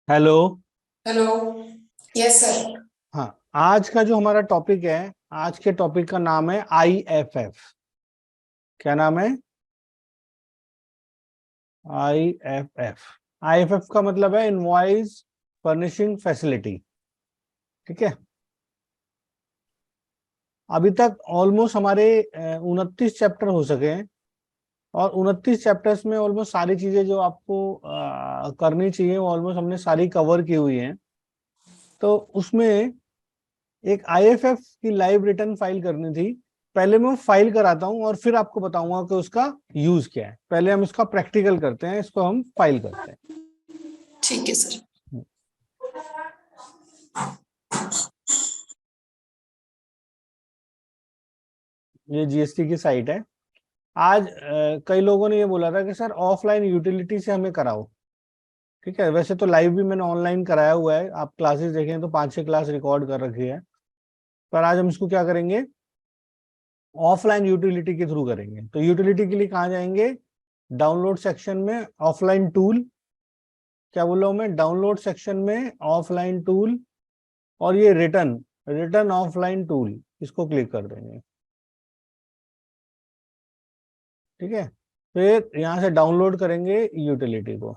Hello. Hello. Yes sir. हाँ, आज का जो हमारा टॉपिक है, आज के टॉपिक का नाम है आईएफएफ। क्या नाम है? आईएफएफ। आईएफएफ का मतलब है इनवॉइस फर्निशिंग फैसिलिटी। ठीक है। अभी तक ऑलमोस्ट हमारे 29 चैप्टर हो सके हैं, और 29 चैप्टर्स में ऑलमोस्ट सारी चीजें जो आपको करनी चाहिए वो ऑलमोस्ट हमने सारी कवर की हुई हैं। तो उसमें एक आईएफएफ की लाइव रिटर्न फाइल करनी थी। पहले मैं फाइल कराता हूं और फिर आपको बताऊंगा कि उसका यूज क्या है। पहले हम इसका प्रैक्टिकल करते हैं, इसको हम फाइल करते हैं। ठीक है सर। ये जीएसटी की साइट है। आज कई लोगों ने ये बोला था कि सर ऑफलाइन यूटिलिटी से हमें कराओ। ठीक है, वैसे तो लाइव भी मैंने ऑनलाइन कराया हुआ है, आप क्लासेस देखें तो 5-6 क्लास रिकॉर्ड कर रखी है। पर आज हम इसको क्या करेंगे, ऑफलाइन यूटिलिटी के थ्रू करेंगे। तो यूटिलिटी के लिए कहाँ जाएंगे? डाउनलोड सेक्शन में ऑफलाइन टूल। क्या बोल रहा हूं मैं? डाउनलोड सेक्शन में ऑफलाइन टूल, और ये रिटर्न रिटर्न ऑफलाइन टूल, इसको क्लिक कर देंगे। ठीक है, फिर यहाँ से डाउनलोड करेंगे यूटिलिटी को।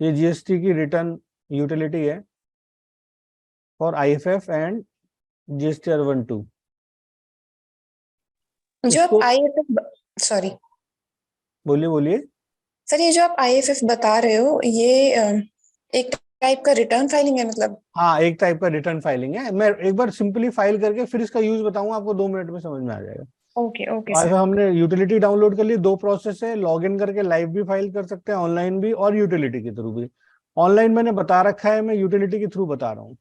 ये जीएसटी की रिटर्न यूटिलिटी है फॉर आईएफएफ एंड जीएसटीआर 1-2। जो आप इसको आईएफएफ सॉरी बोलिए बोलिए। सर, ये जो आप आईएफएफ बता रहे हो ये एक टाइप का रिटर्न फाइलिंग है मतलब। हाँ, एक टाइप का रिटर्न फाइलिंग है। मैं एक बार सिंपली फाइल करके फिर इसका यूज बताऊंगा, आपको 2 मिनट में समझ में आ जाएगा। ओके ओके आज सर। हमने यूटिलिटी डाउनलोड कर ली। दो प्रोसेस है, लॉगिन करके लाइव भी फाइल कर सकते हैं, ऑनलाइन भी, और यूटिलिटी के थ्रू भी। ऑनलाइन मैंने बता रखा है, मैं यूटिलिटी के थ्रू बता रहा हूँ।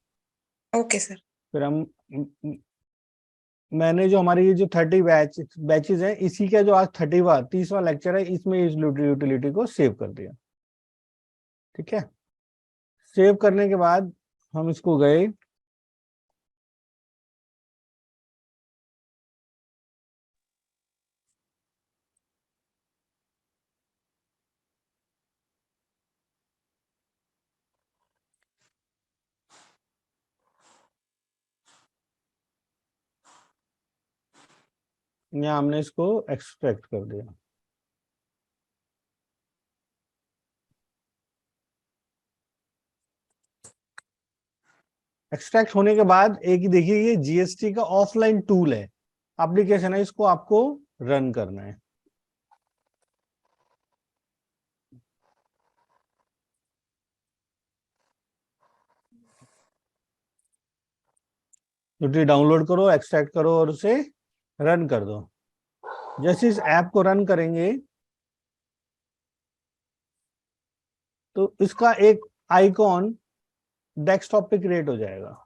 Okay sir. फिर हम मैंने जो हमारी ये जो 30 बैचेज हैं, इसी का जो आज 30वां लेक्चर है, इसमें इस यूटिलिटी को सेव कर दिया। ठीक है, सेव करने के बाद हम इसको गए, यहाँ हमने इसको एक्सट्रैक्ट कर दिया। एक्सट्रैक्ट होने के बाद एक देखिए, ये जीएसटी का ऑफलाइन टूल है, एप्लीकेशन है, इसको आपको रन करना है। यूटिलिटी डाउनलोड करो, एक्सट्रैक्ट करो और उसे रन कर दो। जैसे इस ऐप को रन करेंगे तो इसका एक आइकॉन डेस्कटॉप पे क्रिएट हो जाएगा।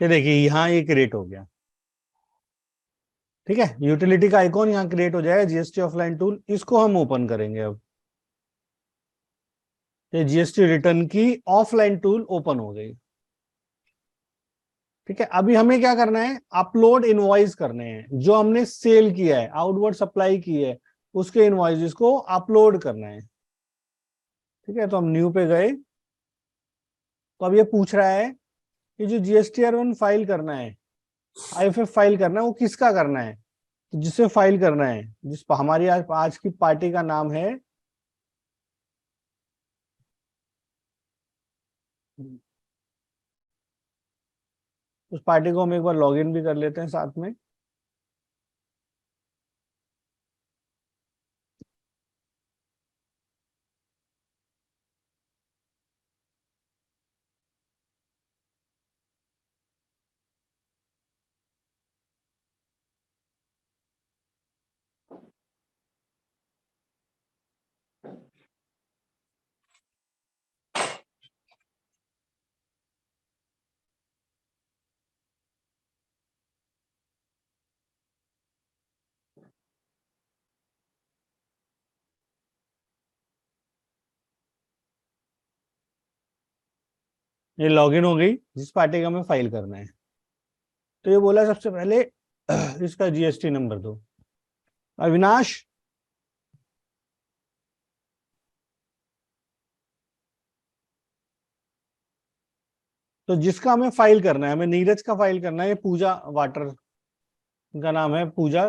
ये देखिए, यहाँ ये क्रिएट हो गया। ठीक है, यूटिलिटी का आइकॉन यहाँ क्रिएट हो जाएगा, जीएसटी ऑफलाइन टूल, इसको हम ओपन करेंगे। अब ये जीएसटी रिटर्न की ऑफलाइन टूल ओपन हो गई। ठीक है, अभी हमें क्या करना है, अपलोड इनवॉइस करने हैं। जो हमने सेल किया है, आउटवर्ड सप्लाई की है, उसके इनवॉइस को अपलोड करना है। ठीक है, तो हम न्यू पे गए। तो अब ये पूछ रहा है कि जो जीएसटीआर 1 फाइल करना है, आईएफएफ फाइल करना है, वो किसका करना है? तो जिसे फाइल करना है, जिस हमारी आज की पार्टी का नाम है, उस पार्टी को हम एक बार लॉगिन भी कर लेते हैं साथ में। ये लॉगिन हो गई, जिस पार्टी का हमें फाइल करना है। तो ये बोला सबसे पहले इसका जीएसटी नंबर दो। अविनाश, तो जिसका हमें फाइल करना है, हमें नीरज का फाइल करना है, ये पूजा वाटर, इनका नाम है पूजा,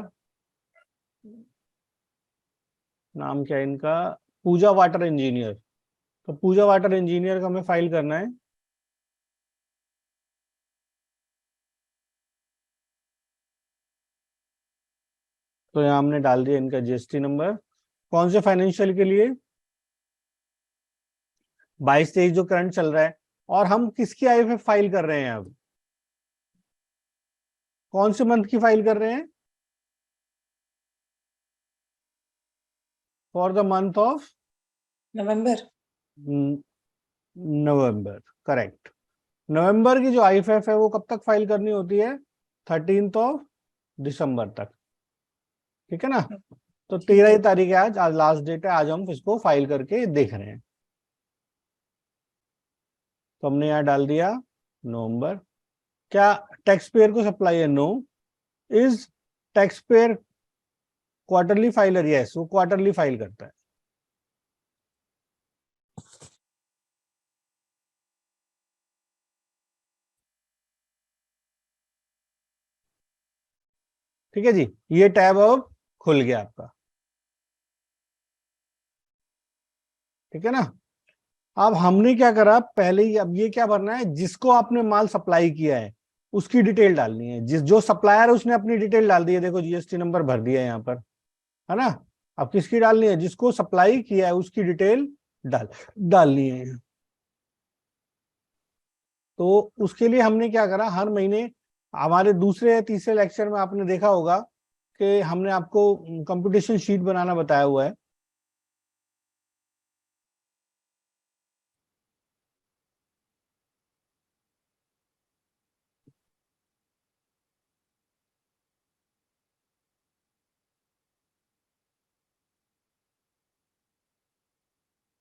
नाम क्या है इनका, पूजा वाटर इंजीनियर। तो पूजा वाटर इंजीनियर का हमें फाइल करना है। तो यहाँ हमने डाल दिया इनका जीएसटी नंबर। कौन से फाइनेंशियल के लिए, 22-23 जो करंट चल रहा है। और हम किसकी आईएफएफ फाइल कर रहे हैं अब, कौन से मंथ की फाइल कर रहे हैं, for the month of November. November, correct. नवंबर की जो आईएफएफ है वो कब तक फाइल करनी होती है, 13 दिसंबर तक, ठीक है ना। तो ठीक 13 ही है। तारीख है आज, आज लास्ट डेट है, आज हम इसको फाइल करके देख रहे हैं। तो हमने यहाँ डाल दिया नवंबर। क्या टैक्स पेयर को सप्लाई है, no. Is tax payer quarterly filer, yes, वो क्वार्टरली फाइल करता है। ठीक है जी, ये टैब अब खुल गया आपका, ठीक है ना। अब हमने क्या करा पहले ही, अब ये क्या भरना है, जिसको आपने माल सप्लाई किया है उसकी डिटेल डालनी है। जिस जो सप्लायर है उसने अपनी डिटेल डाल दी है, देखो जीएसटी नंबर भर दिया है यहाँ पर, है ना। अब किसकी डालनी है, जिसको सप्लाई किया है उसकी डिटेल डाल डालनी है। तो उसके लिए हमने क्या करा, हर महीने, हमारे दूसरे या तीसरे लेक्चर में आपने देखा होगा कि हमने आपको कंप्यूटेशन शीट बनाना बताया हुआ है।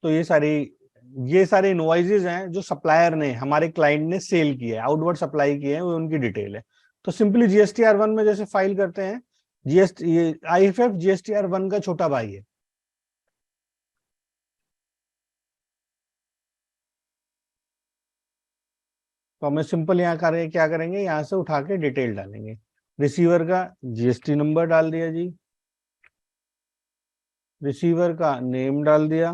तो ये सारे इनवॉइसेज हैं जो सप्लायर ने, हमारे क्लाइंट ने सेल किया है, आउटवर्ड सप्लाई किए हैं, वो उनकी डिटेल है। तो सिंपली जीएसटीआर 1 में जैसे फाइल करते हैं, जीएसटी, ये आईएफएफ जीएसटीआर 1 का छोटा भाई है। तो हमें सिंपल यहाँ करें, क्या करेंगे, यहाँ से उठा के डिटेल डालेंगे। रिसीवर का जीएसटी नंबर डाल दिया जी, रिसीवर का नेम डाल दिया,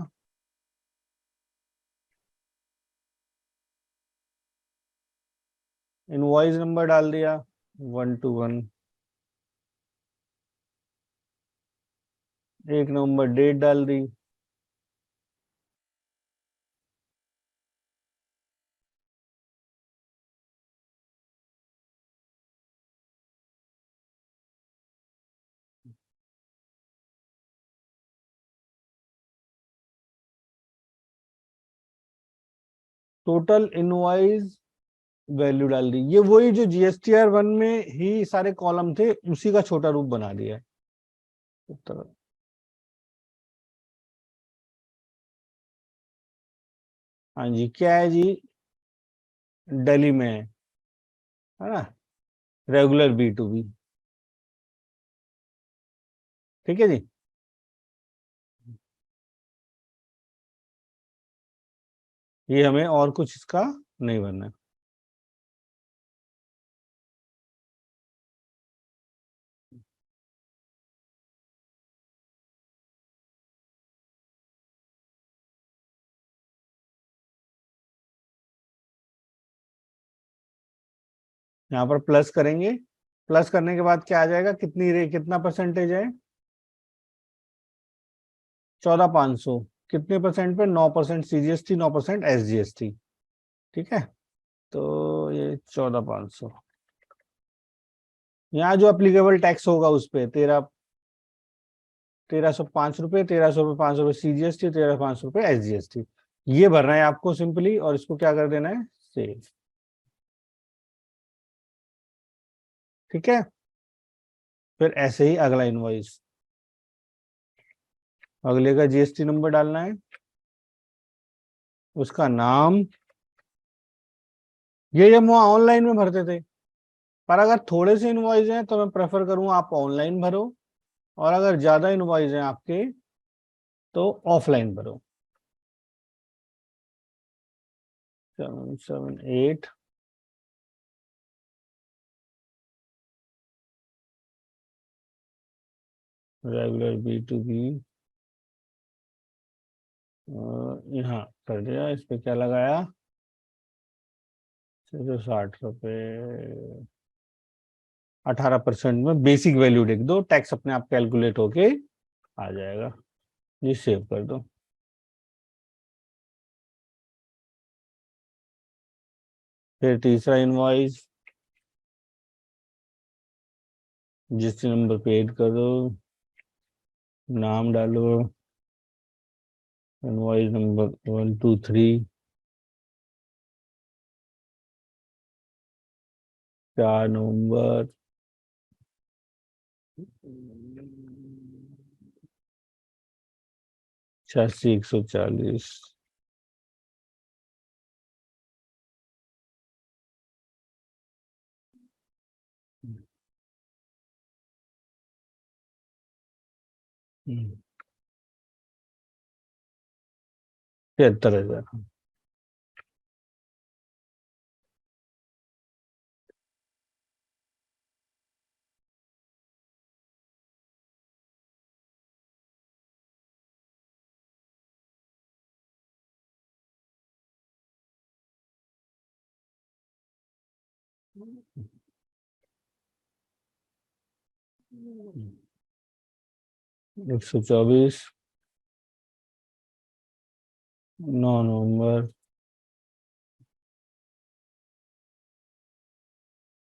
इनवॉइस नंबर डाल दिया 121, 1 नवंबर डेट डाल दी, टोटल इनवॉइस वैल्यू डाल दी। ये वही जो जीएसटीआर 1 में ही सारे कॉलम थे, उसी का छोटा रूप बना दिया है। हाँ जी, क्या है जी, दिल्ली में है ना, रेगुलर B2B, ठीक है जी। ये हमें और कुछ इसका नहीं भरना है। यहाँ पर प्लस करेंगे, प्लस करने के बाद क्या आ जाएगा, कितना परसेंटेज है, 14,500, कितने परसेंट पे, 9% CGST, 9% SGST, ठीक है। तो ये 14,500, यहाँ जो अप्लीकेबल टैक्स होगा उस पे 1305 रुपये, 1300 रुपये, 500 रुपये CGST, 13,500 रुपये SGST, ये भरना है आपको सिंपली। और इसको क्या कर देना है, सेव, ठीक है। फिर ऐसे ही अगला इनवॉइस, अगले का जीएसटी नंबर डालना है, उसका नाम, ये हम वहाँ ऑनलाइन में भरते थे, पर अगर थोड़े से इनवॉइस हैं तो मैं प्रेफर करूंगा आप ऑनलाइन भरो, और अगर ज्यादा इनवॉइस हैं आपके तो ऑफलाइन भरो। 778 रेगुलर B2B, यहाँ कर दिया, इस पे क्या लगाया, 60 रुपये, 18% में बेसिक वैल्यू लिख दो, टैक्स अपने आप कैलकुलेट होके आ जाएगा। ये सेव कर दो। फिर तीसरा इनवॉइस, जिस नंबर पे ऐड करो, नाम डालो, इनवॉइस नंबर 123, 4 नवंबर, 8640। हम्म, 73,000। हम्म, 124, 9 नवंबर,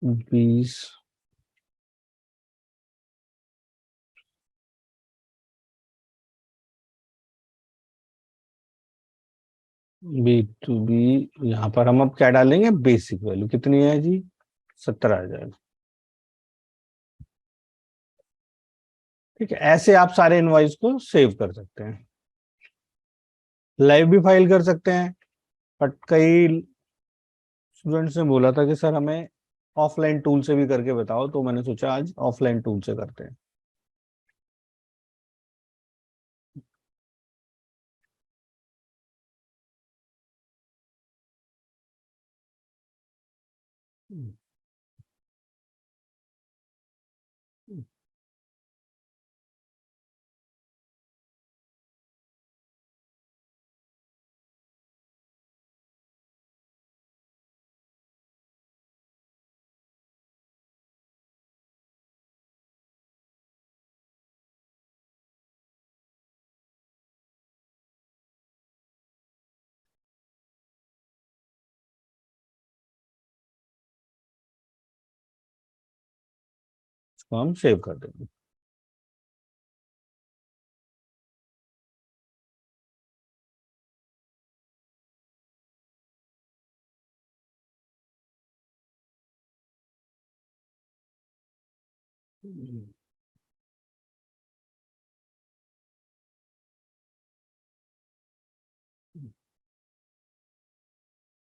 20, B2B। यहाँ पर हम अब क्या डालेंगे, बेसिक वैल्यू कितनी है जी, 17,000। ठीक है, ऐसे आप सारे इनवॉइस को सेव कर सकते हैं, लाइव भी फाइल कर सकते हैं। बट कई स्टूडेंट्स ने बोला था कि सर हमें ऑफलाइन टूल से भी करके बताओ, तो मैंने सोचा आज ऑफलाइन टूल से करते हैं। इसको हम सेव कर देंगे। हम्म,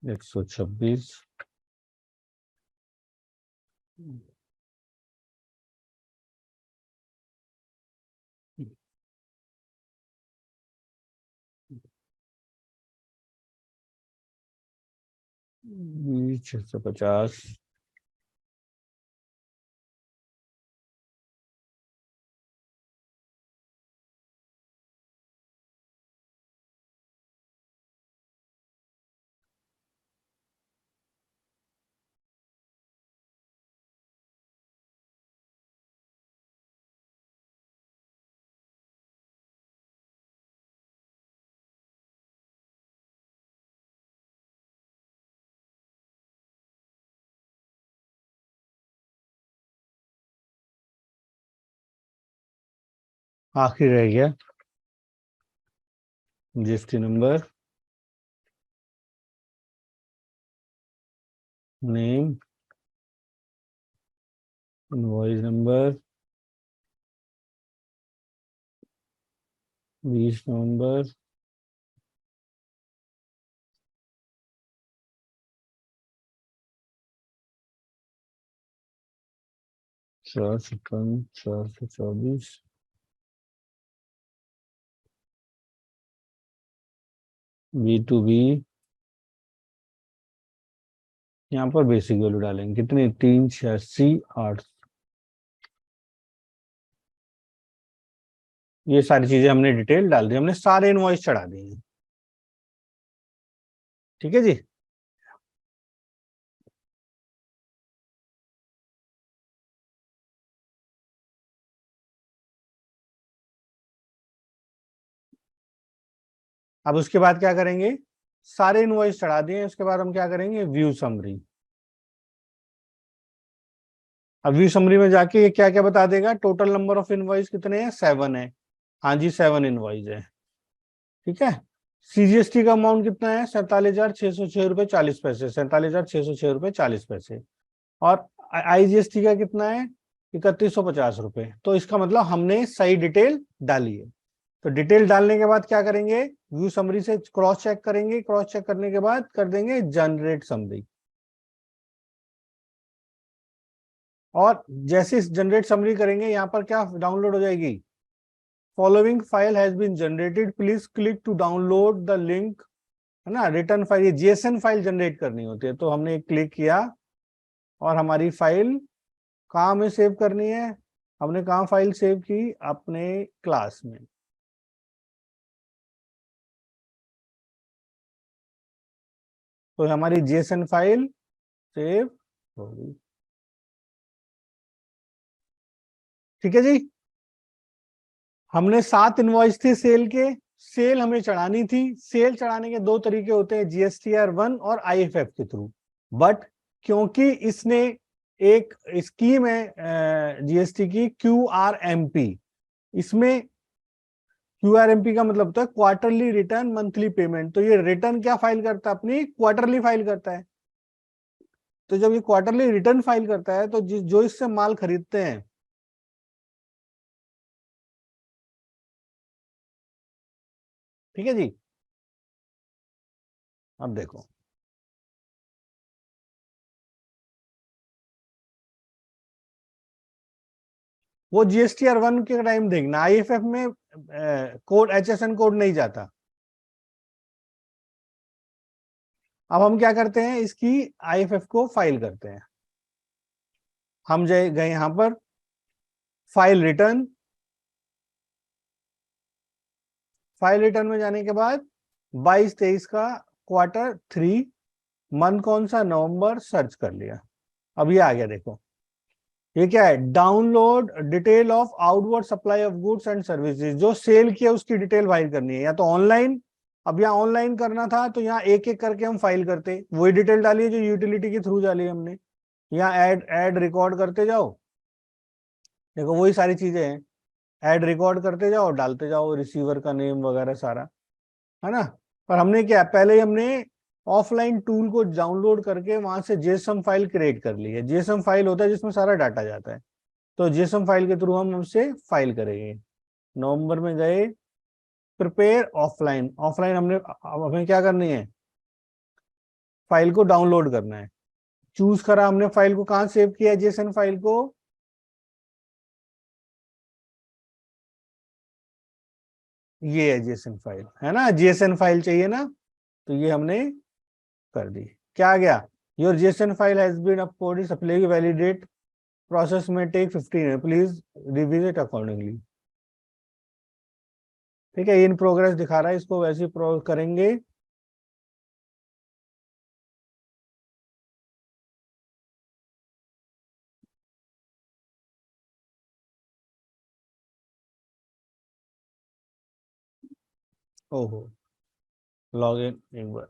126, 650, आखिर रह गया GST number, name, invoice number, 20 नवंबर, 4 से 24 B2B, यहाँ पर बेसिक वैल्यू डालेंगे कितने, 386 8। ये सारी चीजें हमने डिटेल डाल दी, हमने सारे इनवॉइस चढ़ा दिए। ठीक है जी। अब उसके बाद क्या करेंगे, सारे इनवॉइस चढ़ा दिए, उसके बाद हम क्या करेंगे, व्यू समरी। अब व्यू समरी में जाके ये क्या क्या बता देगा, टोटल नंबर ऑफ इनवॉइस कितने हैं, 7 है। हाँ जी 7 इनवॉइस है। ठीक है। सीजीएसटी का अमाउंट कितना है, 47,606 रुपये 40 पैसे, 47,606 रुपये 40 पैसे। और आईजीएसटी का कितना है, 3150 रुपये। तो इसका मतलब हमने सही डिटेल डाली है। तो डिटेल डालने के बाद क्या करेंगे, व्यू समरी से क्रॉस चेक करेंगे, क्रॉस चेक करने के बाद कर देंगे जनरेट समरी। और जैसे जनरेट समरी करेंगे, यहाँ पर क्या डाउनलोड हो जाएगी, following file has been generated, please click to download the link. है ना, रिटर्न फाइल, ये जेएसएन फाइल जनरेट करनी होती है। तो हमने क्लिक किया और हमारी फाइल कहाँ में सेव करनी है, हमने कहाँ फाइल सेव की, अपने क्लास में। तो हमारी जेएसएन फाइल सेव होगी। ठीक है जी। हमने 7 इनवॉइस थे सेल के, सेल हमें चढ़ानी थी। सेल चढ़ाने के 2 तरीके होते हैं, GSTR1 और IFF के थ्रू। बट क्योंकि इसने एक स्कीम है जीएसटी की, QRMP, इसमें QRMP का मतलब होता है क्वार्टरली रिटर्न मंथली पेमेंट। तो ये रिटर्न क्या फाइल करता है, अपनी क्वार्टरली फाइल करता है। तो जब ये क्वार्टरली रिटर्न फाइल करता है, तो जो इससे माल खरीदते हैं, ठीक है जी। अब देखो, वो GSTR1 के टाइम देखना, IFF में कोड, HSN कोड नहीं जाता। अब हम क्या करते हैं, इसकी IFF को फाइल करते हैं। हम गए यहां पर, फाइल रिटर्न, फाइल रिटर्न में जाने के बाद 22-23 का Q3, मंथ कौन सा, नवंबर, सर्च कर लिया। अब ये आ गया, देखो ये क्या है, download detail of outward supply of goods and services. जो सेल किया उसकी डिटेल फाइल करनी है, या तो ऑनलाइन, अब यहाँ ऑनलाइन करना था तो यहाँ एक एक करके हम फाइल करते, वही डिटेल डाली है जो यूटिलिटी के थ्रू डाली हमने। यहाँ ऐड ऐड रिकॉर्ड करते जाओ, देखो वही सारी चीजें हैं, ऐड रिकॉर्ड करते जाओ, डालते जाओ रिसीवर का नेम वगैरह सारा, है ना। पर हमने क्या, पहले ही हमने ऑफलाइन टूल को डाउनलोड करके वहां से जेसम फाइल क्रिएट कर ली है। जेसम फाइल होता है जिसमें सारा डाटा जाता है। तो जेसम फाइल के थ्रू हम हमसे फाइल करेंगे। नवंबर में गए, प्रिपेयर ऑफलाइन, ऑफलाइन हमने, अब हमें क्या करनी है, फाइल को डाउनलोड करना है। चूज करा हमने, फाइल को कहाँ सेव किया है, जेसन फाइल को, ये है जेसन फाइल, है ना, जेसन फाइल चाहिए ना, तो ये हमने कर दी। क्या आ गया, your JSON file has been uploaded, supply validate process में टेक 15 है, प्लीज रिविजिट अकॉर्डिंगली। ठीक है, इन प्रोग्रेस दिखा रहा है, इसको वैसे ही करेंगे। ओहो, लॉग इन एक बार।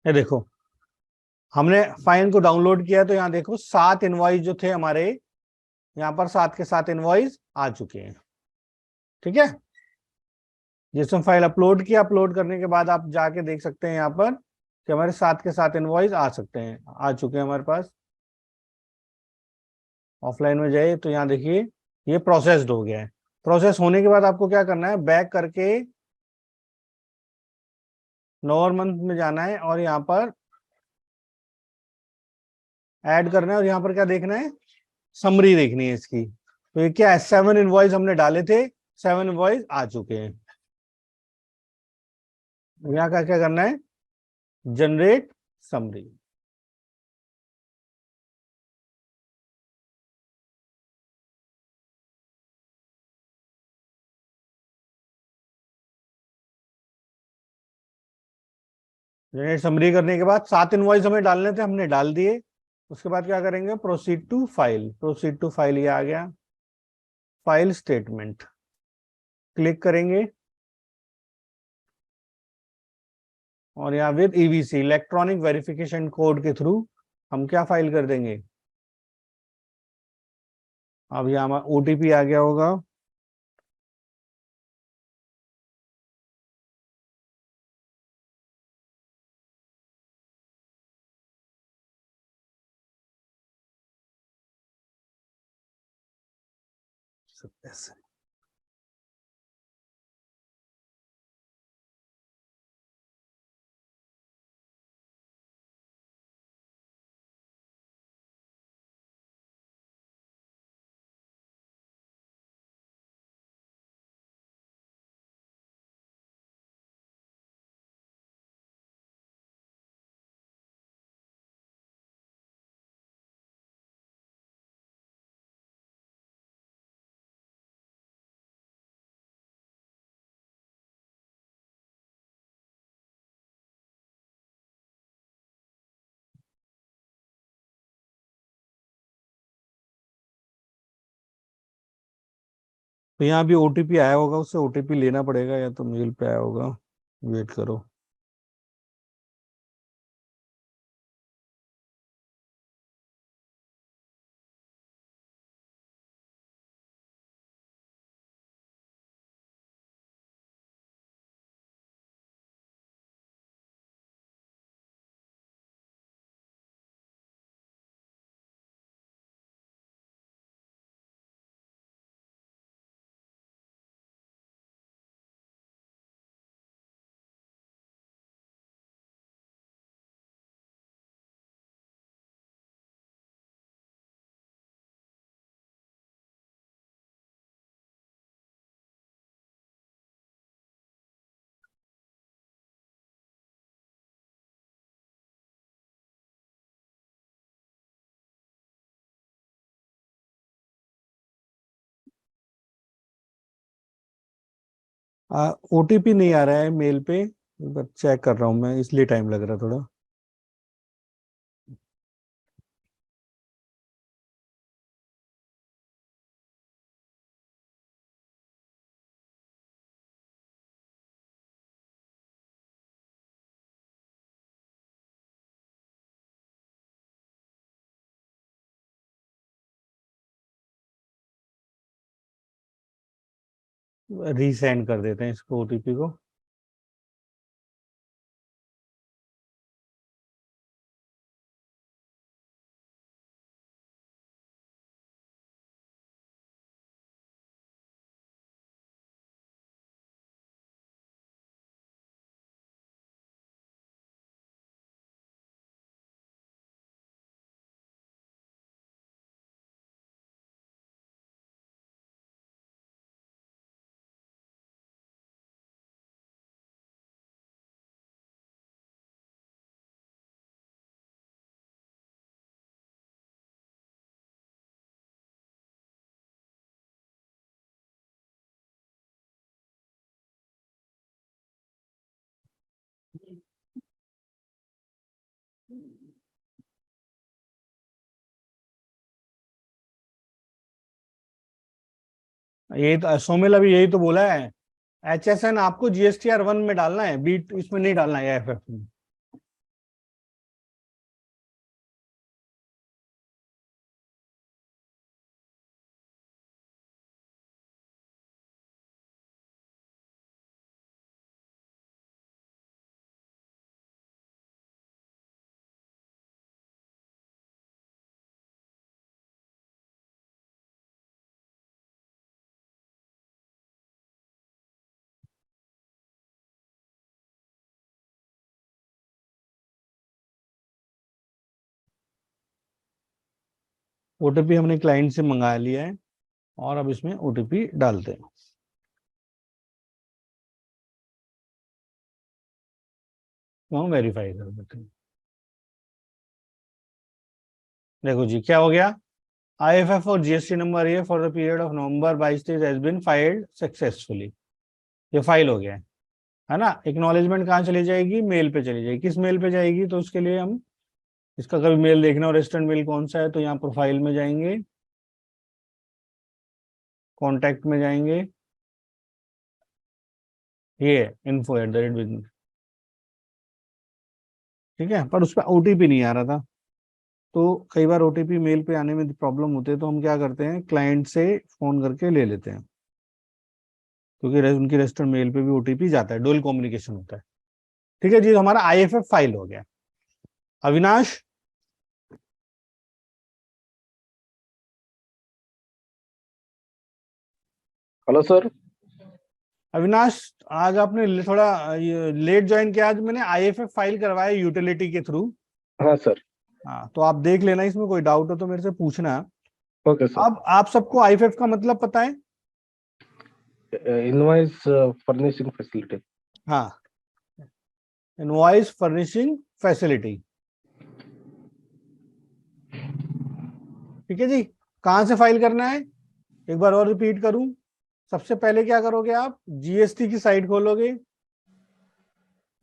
ये देखो, हमने फाइन को डाउनलोड किया तो यहाँ देखो 7 इनवॉइस जो थे हमारे, यहाँ पर 7 के 7 इनवॉइस आ चुके हैं। ठीक है, जिसमें फाइल अपलोड किया, अपलोड करने के बाद आप जाके देख सकते हैं यहाँ पर कि हमारे 7 के 7 इनवॉइस आ सकते हैं, आ चुके हैं हमारे पास। ऑफलाइन में जाइए तो यहाँ देखिए ये प्रोसेस्ड हो गया है। प्रोसेस होने के बाद आपको क्या करना है, बैक करके नवंबर मंथ में जाना है और यहाँ पर ऐड करना है और यहाँ पर क्या देखना है, समरी देखनी है इसकी। तो ये क्या है, 7 इनवॉइस हमने डाले थे, 7 इनवॉइस आ चुके हैं। यहाँ का क्या करना है, जनरेट समरी। जनरेट समरी करने के बाद 7 इनवॉइस हमें डालने थे, हमने डाल दिए। उसके बाद क्या करेंगे, proceed to file. Proceed to file ये आ गया, फाइल स्टेटमेंट क्लिक करेंगे और यहाँ with EVC electronic verification code के थ्रू हम क्या फाइल कर देंगे। अब यहाँ ओटीपी आ गया होगा, ऐसे। तो यहाँ भी ओटीपी आया होगा, उससे ओटीपी लेना पड़ेगा, या तो मेल पे आया होगा, वेट करो। ओटीपी नहीं आ रहा है मेल पे, चेक कर रहा हूँ मैं, इसलिए टाइम लग रहा है थोड़ा। रीसेंड कर देते हैं इसको, ओटीपी को। यही तो सोमिल अभी यही तो बोला है, HSN आपको GSTR 1 में डालना है, बीट इसमें नहीं डालना है FF में। OTP हमने क्लाइंट से मंगा लिया है और अब इसमें OTP डालते हैं। तो हम वेरीफाई कर देते हैं। देखो जी क्या हो गया, IFF और GST नंबर ये for the period of November 22 has been filed successfully, ये फाइल हो गया है ना। एक्नॉलेजमेंट कहाँ चली जाएगी, मेल पे चली जाएगी। किस मेल पे जाएगी, तो उसके लिए हम इसका कभी मेल देखना और रेजिस्टर्ड मेल कौन सा है, तो यहाँ प्रोफाइल में जाएंगे, कॉन्टैक्ट में जाएंगे, ये info@, ठीक है। पर उस पर OTP नहीं आ रहा था, तो कई बार OTP मेल पे आने में प्रॉब्लम होती है, तो हम क्या करते हैं, क्लाइंट से फोन करके ले लेते हैं, क्योंकि उनकी रजिस्टर्ड मेल पे भी OTP जाता है, डुअल कम्युनिकेशन होता है। ठीक है जी, हमारा IFF फाइल हो गया। Avinash, hello sir. अविनाश आज आपने थोड़ा लेट ज्वाइन किया, आज मैंने IFF फाइल करवाया यूटिलिटी के थ्रू। हाँ सर। हाँ तो आप देख लेना, इसमें कोई डाउट हो तो मेरे से पूछना। Okay sir. अब आप सबको IFF का मतलब पता है? Invoice furnishing facility. हाँ, इनवॉइस फर्निशिंग फैसिलिटी, ठीक है जी। कहाँ से फाइल करना है, एक बार और रिपीट करूं। सबसे पहले क्या करोगे आप, GST की साइट खोलोगे,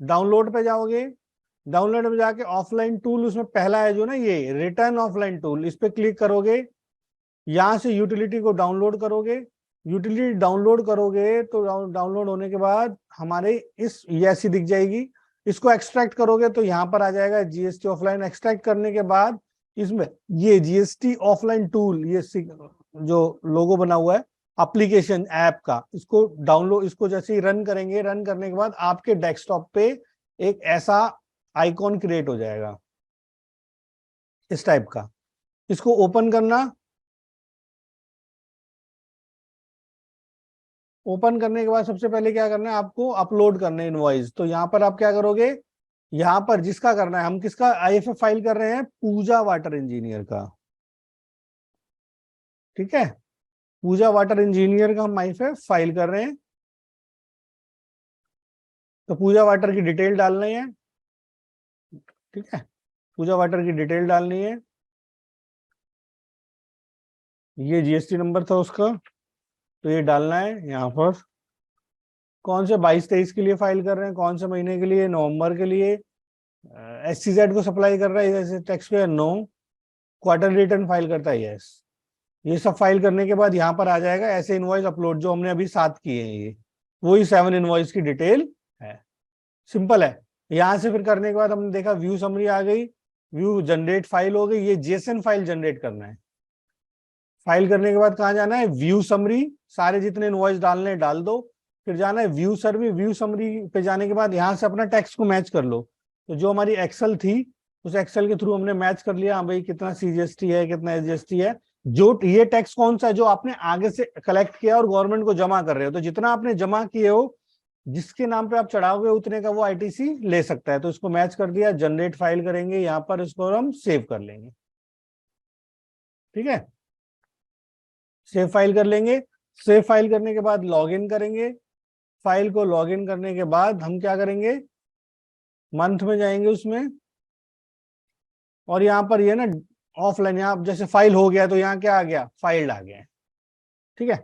डाउनलोड पे जाओगे, डाउनलोड में जाके ऑफलाइन टूल, उसमें पहला है जो ना ये रिटर्न ऑफलाइन टूल, इस पे क्लिक करोगे। यहां से यूटिलिटी को डाउनलोड करोगे। यूटिलिटी डाउनलोड करोगे तो डाउनलोड होने के बाद हमारे इस ये ऐसी दिख जाएगी। इसको एक्सट्रैक्ट करोगे तो यहाँ पर आ जाएगा GST ऑफलाइन। एक्सट्रैक्ट करने के बाद इसमें ये GST ऑफलाइन टूल, ये जो लोगो बना हुआ है एप्लीकेशन ऐप का, इसको डाउनलोड, इसको जैसे ही रन करेंगे, रन करने के बाद आपके डेस्कटॉप पे एक ऐसा आइकॉन क्रिएट हो जाएगा इस टाइप का। इसको ओपन करना, ओपन करने के बाद सबसे पहले क्या करना है, आपको अपलोड करना है इनवॉइस। तो यहाँ पर आप क्या करोगे, यहाँ पर जिसका करना है, हम किसका IFF फाइल कर रहे हैं, पूजा वाटर इंजीनियर का, ठीक है। पूजा वाटर इंजीनियर का हम IFF फाइल कर रहे हैं। तो पूजा वाटर की डिटेल डालनी है, ठीक है। पूजा वाटर की डिटेल डालनी है, ये GST नंबर था उसका, तो ये डालना है यहाँ पर। कौन से 22-23 के लिए फाइल कर रहे हैं, कौन से महीने के लिए, नवंबर के लिए। SCZ को सप्लाई कर रहा है जैसे tax payer, no. Quarter return file करता है, यस। ये सब फाइल करने के बाद यहाँ पर आ जाएगा ऐसे इनवॉइस अपलोड, जो हमने अभी 7 किए हैं, ये वही 7 इनवॉइस की डिटेल है। सिंपल है। यहाँ से फिर करने के बाद हमने देखा व्यू समरी आ गई, व्यू जनरेट फाइल हो गई। ये JSON फाइल जनरेट करना है। फाइल करने के बाद कहाँ जाना है, व्यू समरी, सारे जितने इनवॉइस डालने हैं डाल दो। फिर जाना है व्यू सर्वी, व्यू समरी पे जाने के बाद यहाँ से अपना टेक्स्ट को मैच कर लो। तो जो हमारी एक्सेल थी, उस एक्सेल के थ्रू हमने मैच कर लिया, हाँ भाई कितना CGST है, कितना SGST है। जो ये टैक्स कौन सा है, जो आपने आगे से कलेक्ट किया और गवर्नमेंट को जमा कर रहे हो, तो जितना आपने जमा किए हो, जिसके नाम पे आप चढ़ाओगे उतने का वो ITC ले सकता है। तो इसको मैच कर दिया, जनरेट फाइल करेंगे, यहाँ पर इसको हम सेव कर लेंगे, ठीक है। सेव फाइल कर लेंगे। सेव फाइल करने के बाद लॉगिन करेंगे। फाइल को लॉगिन करने के बाद हम क्या करेंगे, मंथ में जाएंगे उसमें, और यहाँ पर ये ना ऑफलाइन, यहाँ जैसे फाइल हो गया तो यहाँ क्या आ गया, फाइल्ड आ गया, ठीक है।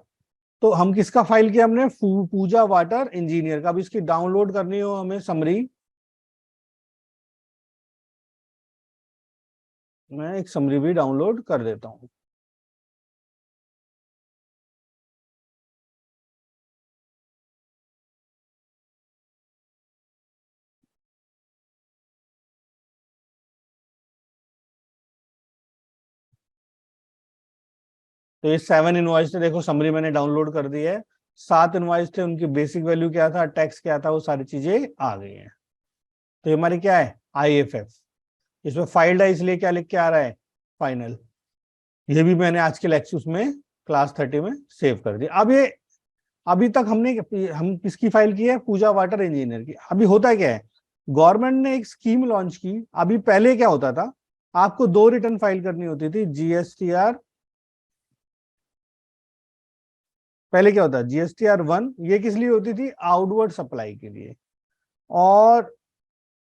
तो हम किसका फाइल किया हमने, पूजा वाटर इंजीनियर का। अब इसकी डाउनलोड करनी हो हमें समरी, मैं एक समरी भी डाउनलोड कर देता हूँ। तो ये 7 इनवॉइस थे, देखो समरी मैंने डाउनलोड कर दी है। 7 इनवॉइस थे, उनकी बेसिक वैल्यू क्या था, टैक्स क्या था, वो सारी चीजें आ गई हैं। तो ये हमारी क्या है, IFF। इसमें फाइल्ड है, इसलिए क्या लिख के आ रहा है, फाइनल। ये भी मैंने आज के लेक्चर में क्लास 30 में सेव कर दिया। अब ये अभी तक हम किसकी फाइल की है, पूजा वाटर इंजीनियर की। अभी होता क्या है, गवर्नमेंट ने एक स्कीम लॉन्च की। अभी पहले क्या होता था, आपको 2 रिटर्न फाइल करनी होती थी, GSTR। पहले क्या होता है, GSTR 1, ये किस लिए होती थी, आउटवर्ड सप्लाई के लिए। और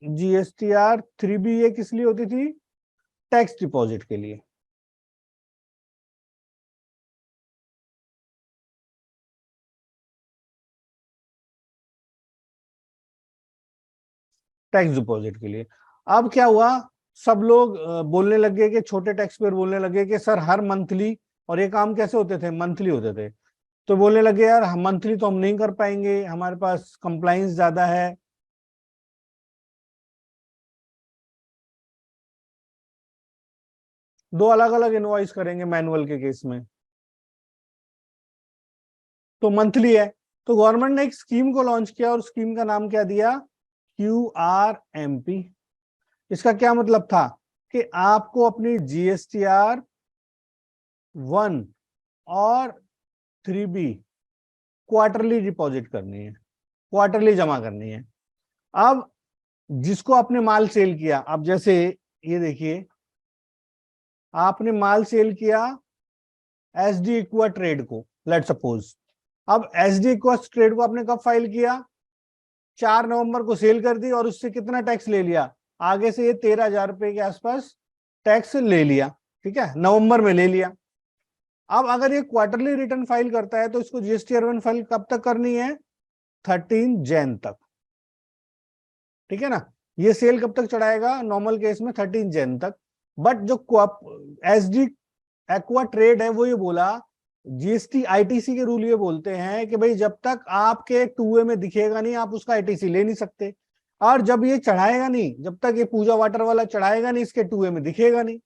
GSTR 3B ये किस लिए होती थी, टैक्स डिपॉजिट के लिए। टैक्स डिपॉजिट के लिए। अब क्या हुआ, सब लोग बोलने लगे कि छोटे टैक्स पेयर बोलने लगे कि सर हर मंथली, और ये काम कैसे होते थे, मंथली होते थे। तो बोलने लगे यार मंथली तो हम नहीं कर पाएंगे, हमारे पास कंप्लाइंस ज्यादा है। दो अलग अलग इनवॉइस करेंगे मैनुअल के केस में, तो मंथली है। तो गवर्नमेंट ने एक स्कीम को लॉन्च किया, और स्कीम का नाम क्या दिया, QRMP। इसका क्या मतलब था कि आपको अपनी GSTR 1 और 3B क्वार्टरली डिपॉजिट करनी है, क्वार्टरली जमा करनी है। अब जिसको आपने माल सेल किया, अब जैसे ये देखिए, आपने माल सेल किया SD इक्वा ट्रेड को, लेट सपोज। अब SD इक्वा ट्रेड को आपने कब फाइल किया, 4 नवंबर को सेल कर दी, और उससे कितना टैक्स ले लिया, आगे से ये 13,000 रुपए के आसपास टैक्स ले लिया, ठीक है, नवंबर में ले लिया। अब अगर ये क्वार्टरली रिटर्न फाइल करता है, तो इसको GSTR 1 फाइल कब तक करनी है, 13 जैन तक, ठीक है ना। ये सेल कब तक चढ़ाएगा, नॉर्मल केस में 13 जैन तक। बट जो SD एक्वा ट्रेड है, वो ये बोला, GST ITC के रूल ये बोलते हैं कि भाई जब तक आपके 2A में दिखेगा नहीं, आप उसका ITC ले नहीं सकते। और जब ये चढ़ाएगा नहीं, जब तक ये पूजा वाटर वाला चढ़ाएगा नहीं, इसके 2A में दिखेगा नहीं।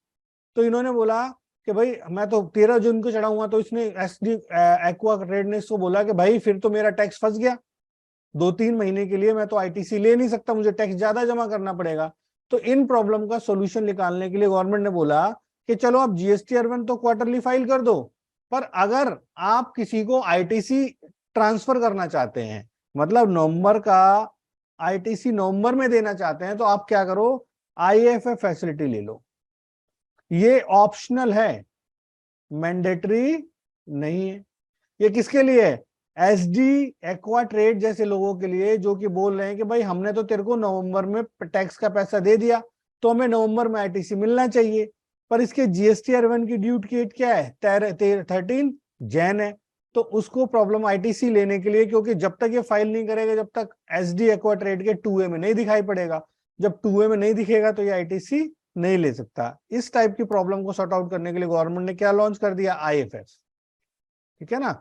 तो इन्होंने बोला कि भाई मैं तो 13 जून को चढ़ाऊंगा, तो इसने SD एक्वा ट्रेड ने इसको बोला कि भाई फिर तो मेरा टैक्स फंस गया, 2-3 महीने के लिए मैं तो ITC ले नहीं सकता, मुझे टैक्स ज्यादा जमा करना पड़ेगा। तो इन प्रॉब्लम का सोल्यूशन निकालने के लिए गवर्नमेंट ने बोला कि चलो आप GSTR 1 तो क्वार्टरली फाइल कर दो, पर अगर आप किसी को ITC ट्रांसफर करना चाहते हैं, मतलब नवंबर का ITC नवंबर में देना चाहते हैं, तो आप क्या करो, IFF फैसिलिटी ले लो। ये ऑप्शनल है, मैंडेटरी नहीं है। ये किसके लिए है, SD एक्वा ट्रेड जैसे लोगों के लिए, जो कि बोल रहे हैं कि भाई हमने तो तेरे को नवंबर में टैक्स का पैसा दे दिया, तो हमें नवंबर में ITC मिलना चाहिए। पर इसके GSTR 1 की ड्यू डेट क्या है, 13 जैन है। तो उसको प्रॉब्लम ITC लेने के लिए, क्योंकि जब तक ये फाइल नहीं करेगा, जब तक SD एक्वा ट्रेड के 2A में नहीं दिखाई पड़ेगा, जब 2A में नहीं दिखेगा तो ये ITC नहीं ले सकता। इस टाइप की प्रॉब्लम को सॉर्ट आउट करने के लिए गवर्नमेंट ने क्या लॉन्च कर दिया, IFF, ठीक है ना।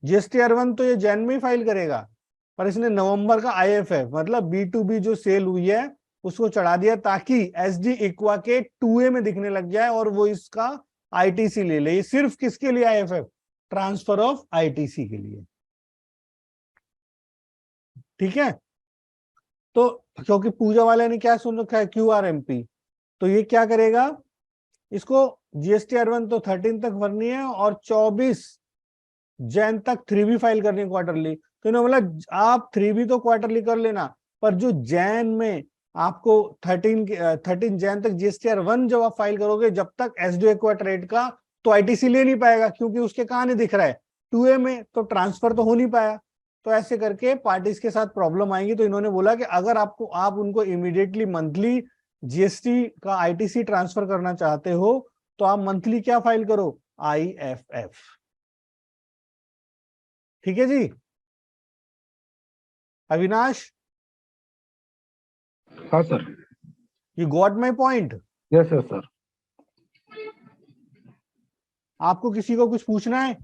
GSTR 1 तो ये जैन में ही फाइल करेगा, पर इसने नवंबर का IFF मतलब B2B जो सेल हुई है उसको चढ़ा दिया, ताकि SD इक्वा के 2A में दिखने लग जाए और वो इसका ITC ले ले। ये सिर्फ किसके लिए IFF, ट्रांसफर ऑफ ITC के लिए, ठीक है। तो क्योंकि पूजा वाले ने क्या सुन रखा है, QRMP, तो ये क्या करेगा, इसको GSTR 1 तो 13 तक भरनी है, और 24 जैन तक 3B फाइल करनी है क्वार्टरली। तो इन्होंने बोला आप 3B तो क्वार्टरली कर लेना, पर जो जैन में आपको 13 जैन तक GSTR 1 जब आप फाइल करोगे, जब तक SD एक्वा ट्रेड का तो ITC ले नहीं पाएगा, क्योंकि उसके कहां नहीं दिख रहा है, 2A में, तो ट्रांसफर तो हो नहीं पाया। तो ऐसे करके पार्टीज के साथ प्रॉब्लम आएंगी। तो इन्होंने बोला कि अगर आप उनको इमीडिएटली मंथली GST का ITC ट्रांसफर करना चाहते हो, तो आप मंथली क्या फाइल करो, IFF, ठीक है जी। अविनाश, हाँ sir. You got my point. Yes sir sir. आपको किसी को कुछ पूछना है,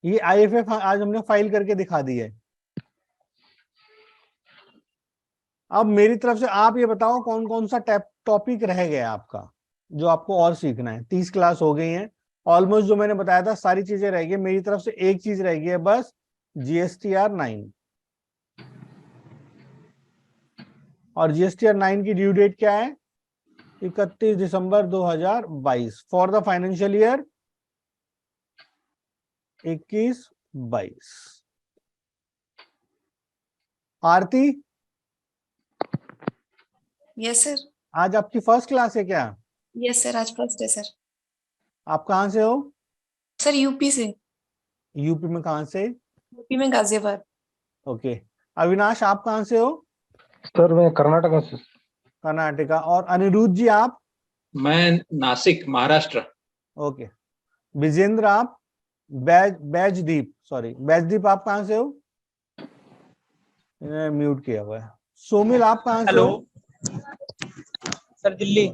ये IFF आज हमने फाइल करके दिखा दी है। अब मेरी तरफ से आप ये बताओ कौन कौन सा टॉपिक रह गया आपका, जो आपको और सीखना है। 30 क्लास हो गई हैं, ऑलमोस्ट जो मैंने बताया था सारी चीजें रह गई, मेरी तरफ से एक चीज रह गई है बस, GSTR 9। और GSTR 9 की ड्यू डेट क्या है? 31 दिसंबर 2022 for the financial year 21-22। Aarti, yes sir. आज आपकी फर्स्ट क्लास है क्या? यस सर, आज फर्स्ट है सर। आप कहाँ से हो? सर यूपी से। यूपी में कहाँ से? यूपी में गाजियाबाद। ओके। अविनाश, आप कहाँ से हो? सर मैं कर्नाटका से। कर्नाटका। और अनिरुद्ध जी आप? मैं नासिक, महाराष्ट्र। ओके। विजेंद्र आप? बैजदीप, सॉरी बैजदीप, आप कहाँ से हो? म्यूट किया हुआ है। सोमिल, आप कहाँ से हो? सर दिल्ली।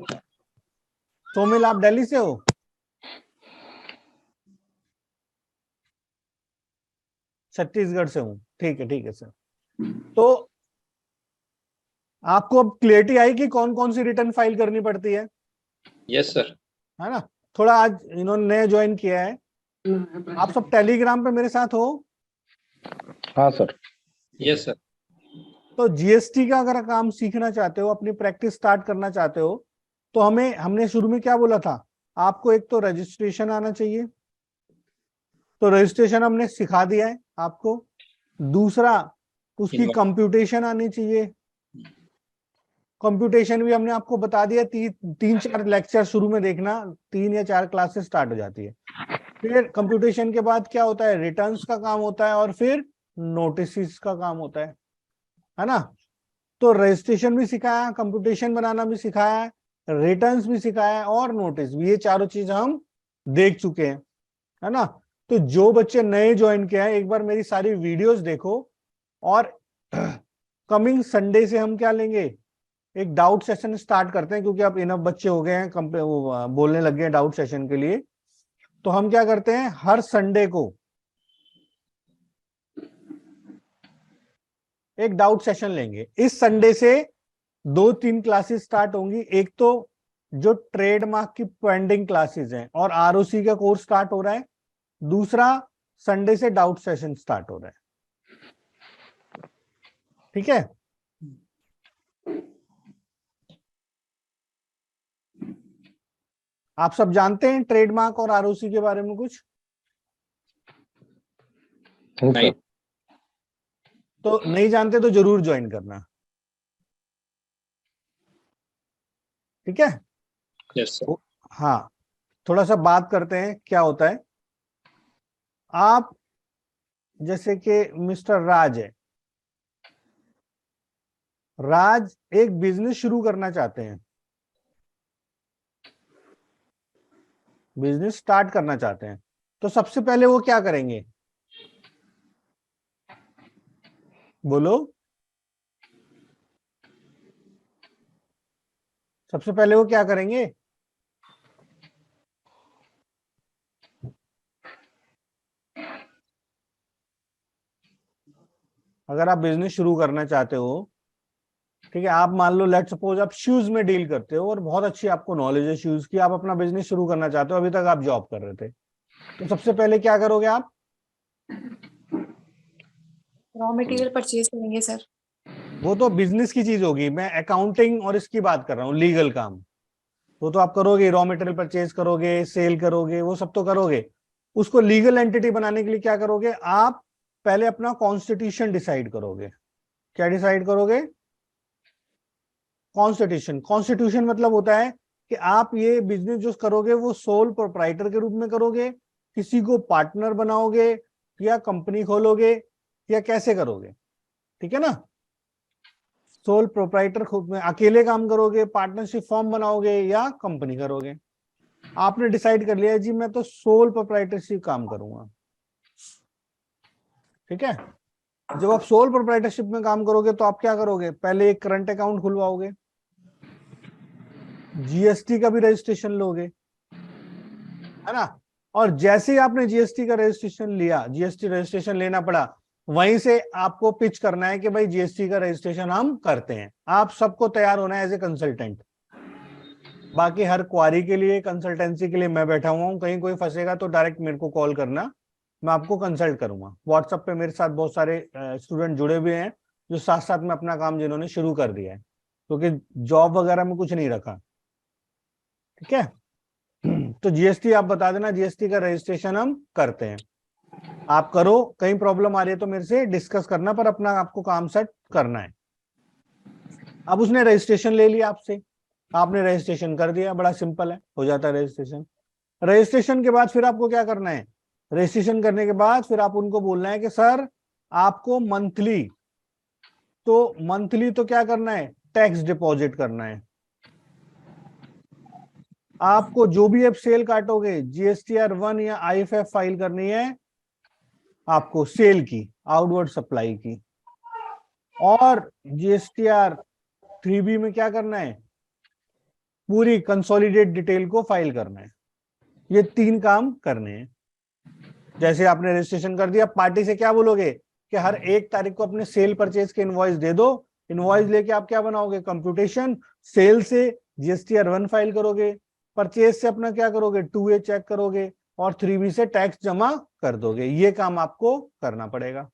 सोमिल, आप दिल्ली से हो? छत्तीसगढ़ से हूँ। ठीक है सर। तो आपको अब क्लियरिटी आई कि कौन कौन सी रिटर्न फाइल करनी पड़ती है? Yes sir. है ना? थोड़ा आज इन्होंने नया ज्वाइन किया है। आप सब टेलीग्राम पे मेरे साथ हो? हाँ सर। Yes sir. तो जीएसटी का अगर काम सीखना चाहते हो, अपनी प्रैक्टिस स्टार्ट करना चाहते हो, तो हमने शुरू में क्या बोला था? आपको एक तो रजिस्ट्रेशन आना चाहिए, तो रजिस्ट्रेशन हमने सिखा दिया है आपको। दूसरा, उसकी कंप्यूटेशन आनी चाहिए। कंप्यूटेशन भी हमने आपको बता दिया, 3-4 लेक्चर शुरू में देखना, 3 या 4 क्लासेस स्टार्ट हो जाती है। फिर कंप्यूटेशन के बाद क्या होता है? रिटर्न्स का काम होता है, और फिर नोटिस का काम होता है ना? तो रजिस्ट्रेशन भी सिखाया, कंप्यूटेशन बनाना भी सिखाया, रिटर्न्स भी सिखाया, और नोटिस भी, ये चारों चीज हम देख चुके हैं, है ना? तो जो बच्चे नए ज्वाइन किए हैं, एक बार मेरी सारी वीडियोस देखो। और कमिंग संडे से हम क्या लेंगे? एक डाउट सेशन स्टार्ट करते हैं, क्योंकि अब इनफ बच्चे हो गए हैं, वो बोलने लग गए हैं डाउट सेशन के लिए। तो हम क्या करते हैं, हर संडे को एक डाउट सेशन लेंगे। इस संडे से 2-3 क्लासेस स्टार्ट होंगी। एक तो जो ट्रेडमार्क की पेंडिंग क्लासेस हैं, और आरओसी का कोर्स स्टार्ट हो रहा है। दूसरा, संडे से डाउट सेशन स्टार्ट हो रहा है। ठीक है? आप सब जानते हैं ट्रेडमार्क और आरओसी के बारे में कुछ? नहीं। तो नहीं जानते तो जरूर ज्वाइन करना। ठीक है? Yes sir. हाँ, थोड़ा सा बात करते हैं क्या होता है। आप जैसे कि मिस्टर राज है, राज एक बिजनेस शुरू करना चाहते हैं, बिजनेस स्टार्ट करना चाहते हैं। तो सबसे पहले वो क्या करेंगे? बोलो। सबसे पहले वो क्या करेंगे? अगर आप बिजनेस शुरू करना चाहते हो, ठीक है, आप मान लो लेट सपोज आप शूज में डील करते हो, और बहुत अच्छी आपको नॉलेज है शूज की, आप अपना बिजनेस शुरू करना चाहते हो, अभी तक आप जॉब कर रहे थे, तो सबसे पहले क्या करोगे आप? रॉ मटेरियल परचेज करेंगे सर। वो तो बिजनेस की चीज होगी, मैं अकाउंटिंग और इसकी बात कर रहा हूँ, लीगल काम। वो तो आप करोगे, रॉ मटेरियल परचेज करोगे, सेल करोगे, वो सब तो करोगे। उसको लीगल एंटिटी बनाने के लिए क्या करोगे आप? पहले अपना कॉन्स्टिट्यूशन डिसाइड करोगे। क्या डिसाइड करोगे? कॉन्स्टिट्यूशन। कॉन्स्टिट्यूशन मतलब होता है कि आप ये बिजनेस जो करोगे वो सोल प्रोप्राइटर के रूप में करोगे, किसी को पार्टनर बनाओगे, या कंपनी खोलोगे, या कैसे करोगे? ठीक है ना? सोल प्रोप्राइटर खुद में अकेले काम करोगे, पार्टनरशिप फॉर्म बनाओगे, या कंपनी करोगे? आपने डिसाइड कर लिया जी मैं तो सोल प्रोप्राइटरशिप काम करूंगा। ठीक है? जब आप सोल प्रोप्राइटरशिप में काम करोगे तो आप क्या करोगे? पहले एक करंट अकाउंट खुलवाओगे, जीएसटी का भी रजिस्ट्रेशन लोगे, है ना? और जैसे ही आपने जीएसटी का रजिस्ट्रेशन लिया, जीएसटी रजिस्ट्रेशन लेना पड़ा, वहीं से आपको पिच करना है कि भाई जीएसटी का रजिस्ट्रेशन हम करते हैं। आप सबको तैयार होना है एज ए कंसल्टेंट। बाकी हर क्वारी के लिए, कंसल्टेंसी के लिए मैं बैठा हुआ हूँ। कहीं कोई फंसेगा तो डायरेक्ट मेरे को कॉल करना, मैं आपको कंसल्ट करूंगा। व्हाट्सएप पे मेरे साथ बहुत सारे स्टूडेंट जुड़े हुए हैं जो साथ साथ में अपना काम जिन्होंने शुरू कर दिया है, क्योंकि जॉब वगैरह में कुछ नहीं रखा। ठीक है। तो जीएसटी आप बता देना, जीएसटी का रजिस्ट्रेशन हम करते हैं, आप करो। कहीं प्रॉब्लम आ रही है तो मेरे से डिस्कस करना, पर अपना आपको काम सेट करना है। अब उसने रजिस्ट्रेशन ले लिया आपसे, आपने रजिस्ट्रेशन कर दिया, बड़ा सिंपल है, हो जाता है रजिस्ट्रेशन। रजिस्ट्रेशन के बाद फिर आपको क्या करना है? रजिस्ट्रेशन करने के बाद फिर आप उनको बोलना है कि सर आपको मंथली तो क्या करना है? टैक्स डिपॉजिट करना है। आपको जो भी आप सेल काटोगे, जीएसटीआर 1 या आईएफएफ फाइल करनी है आपको सेल की, आउटवर्ड सप्लाई की। और जीएसटीआर 3B में क्या करना है? पूरी कंसोलिडेट डिटेल को फाइल करना है। ये 3 काम करने हैं। जैसे आपने रजिस्ट्रेशन कर दिया, पार्टी से क्या बोलोगे कि हर 1 तारीख को अपने सेल परचेज के इनवॉइस दे दो। इनवॉइस लेके आप क्या बनाओगे? कंप्यूटेशन। सेल से जीएसटीआर 1 फाइल करोगे, परचेज से अपना क्या करोगे? 2A चेक करोगे, और 3B से टैक्स जमा कर दोगे। ये काम आपको करना पड़ेगा।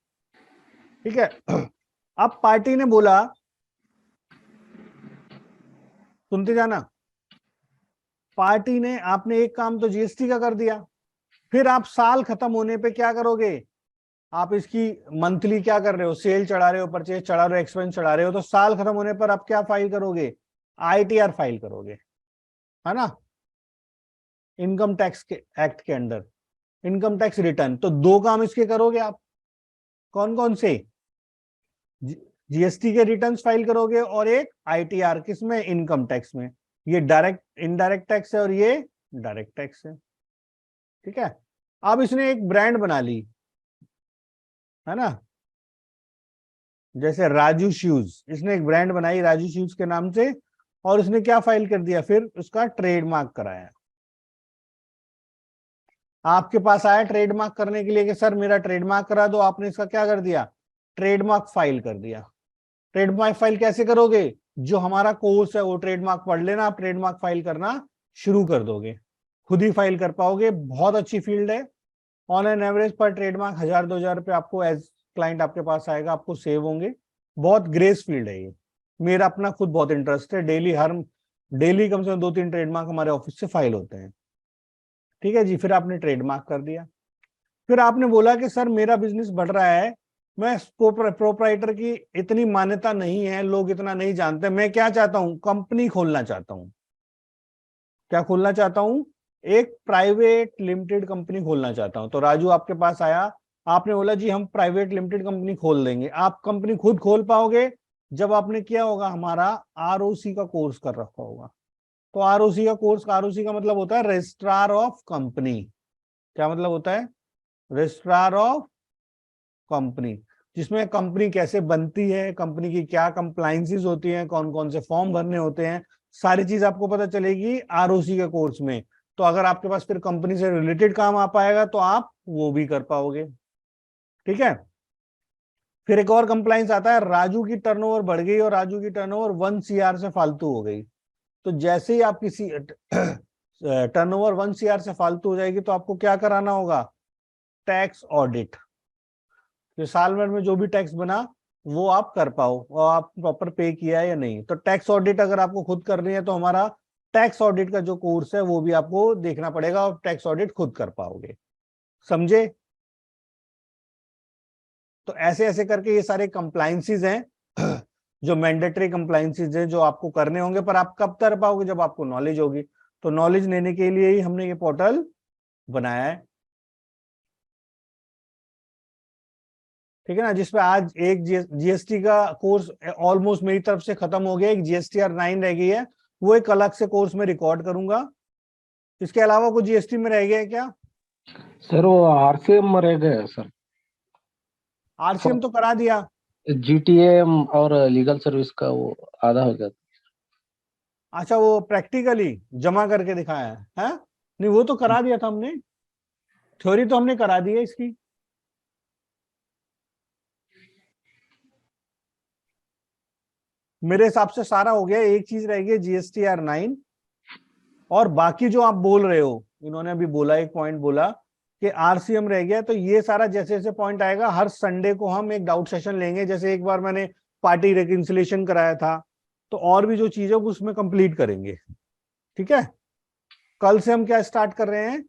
ठीक है। अब पार्टी ने बोला, सुनते जाना, पार्टी ने, आपने एक काम तो जीएसटी का कर दिया, फिर आप साल खत्म होने पे क्या करोगे? आप इसकी मंथली क्या कर रहे हो? सेल चढ़ा रहे हो, परचेज चढ़ा रहे हो, एक्सपेंस चढ़ा रहे हो, तो साल खत्म होने पर आप क्या फाइल करोगे? आईटीआर फाइल करोगे, है ना, इनकम टैक्स के एक्ट के अंडर, इनकम टैक्स रिटर्न। तो 2 काम इसके करोगे आप। कौन कौन से? जीएसटी के रिटर्न्स फाइल करोगे, और एक आईटीआर, किसमें? इनकम टैक्स में। ये डायरेक्ट इनडायरेक्ट टैक्स है और ये डायरेक्ट टैक्स है। ठीक है। अब इसने एक ब्रांड बना ली, है ना, जैसे राजू शूज, इसने एक ब्रांड बनाई राजू शूज के नाम से, और उसने क्या फाइल कर दिया? फिर उसका ट्रेडमार्क कराया। आपके पास आया ट्रेडमार्क करने के लिए कि सर मेरा ट्रेडमार्क करा दो, आपने इसका क्या कर दिया? ट्रेडमार्क फाइल कर दिया। ट्रेडमार्क फाइल कैसे करोगे? जो हमारा कोर्स है वो ट्रेडमार्क पढ़ लेना, आप ट्रेडमार्क फाइल करना शुरू कर दोगे, खुद ही फाइल कर पाओगे। बहुत अच्छी फील्ड है। ऑन एन एवरेज पर ट्रेडमार्क 1000-2000 रुपये आपको एज क्लाइंट आपके पास आएगा, आपको सेव होंगे। बहुत ग्रेस फील्ड है ये। मेरा अपना खुद बहुत इंटरेस्ट है, डेली कम से कम 2-3 ट्रेडमार्क हमारे ऑफिस से फाइल होते हैं। ठीक है जी। फिर आपने ट्रेडमार्क कर दिया, फिर आपने बोला कि सर मेरा बिजनेस बढ़ रहा है, मैं प्रोप्राइटर की इतनी मान्यता नहीं है, लोग इतना नहीं जानते, मैं क्या चाहता हूं? कंपनी खोलना चाहता हूं। क्या खोलना चाहता हूं? एक प्राइवेट लिमिटेड कंपनी खोलना चाहता हूं। तो राजू आपके पास आया, आपने बोला जी हम प्राइवेट लिमिटेड कंपनी खोल देंगे। आप कंपनी खुद खोल पाओगे जब आपने किया होगा, हमारा आरओसी का कोर्स कर रखा होगा। तो आरओसी का कोर्स, आरओसी का मतलब होता है रजिस्ट्रार ऑफ कंपनी। क्या मतलब होता है? रजिस्ट्रार ऑफ कंपनी, जिसमें कंपनी कैसे बनती है, कंपनी की क्या कंप्लायंसेस होती हैं, कौन कौन से फॉर्म भरने होते हैं, सारी चीज आपको पता चलेगी आरओसी के कोर्स में। तो अगर आपके पास फिर कंपनी से रिलेटेड काम आ पाएगा तो आप वो भी कर पाओगे। ठीक है। फिर एक और कंप्लायंस आता है, राजू की टर्नओवर बढ़ गई और राजू की टर्नओवर 1 CR से फालतू हो गई। तो जैसे ही आप किसी टर्नओवर 1 CR से फालतू हो जाएगी तो आपको क्या कराना होगा? Tax audit. तो साल भर में जो भी टैक्स बना वो आप कर पाओ, और आप प्रॉपर पे किया है या नहीं। तो टैक्स ऑडिट अगर आपको खुद करनी है तो हमारा टैक्स ऑडिट का जो कोर्स है वो भी आपको देखना पड़ेगा, और टैक्स ऑडिट खुद कर पाओगे। समझे? तो ऐसे ऐसे करके ये सारे कंप्लायंसेस हैं जो मैंडेटरी कंप्लायंसेस हैं जो आपको करने होंगे, पर आप कब कर पाओगे? जब आपको नॉलेज होगी। तो नॉलेज लेने के लिए ही हमने ये पोर्टल बनाया है। ठीक है ना, जिसपे आज एक जीएसटी का कोर्स ऑलमोस्ट मेरी तरफ से खत्म हो गया, एक जीएसटीआर 9 रह गई है, वो एक अलग से कोर्स में रिकॉर्ड करूंगा। इसके अलावा कुछ जीएसटी में रह गया है क्या? सर वो आरसीएम में रह गए सर। आरसीएम तो करा दिया। जीटीएम और लीगल सर्विस का वो आधा हो गया। अच्छा, वो प्रैक्टिकली जमा करके दिखाया है? नहीं, वो तो करा दिया था हमने, थ्योरी तो हमने करा दी है इसकी। मेरे हिसाब से सारा हो गया, एक चीज रह गई जीएसटीआर 9, और बाकी जो आप बोल रहे हो, इन्होंने अभी बोला, एक पॉइंट बोला कि आरसीएम रह गया, तो ये सारा जैसे जैसे पॉइंट आएगा हर संडे को हम एक डाउट सेशन लेंगे। जैसे एक बार मैंने पार्टी रिकंसिलिएशन कराया था, तो और भी जो चीजें उसमें कंप्लीट करेंगे। ठीक है, कल से हम क्या स्टार्ट कर रहे हैं,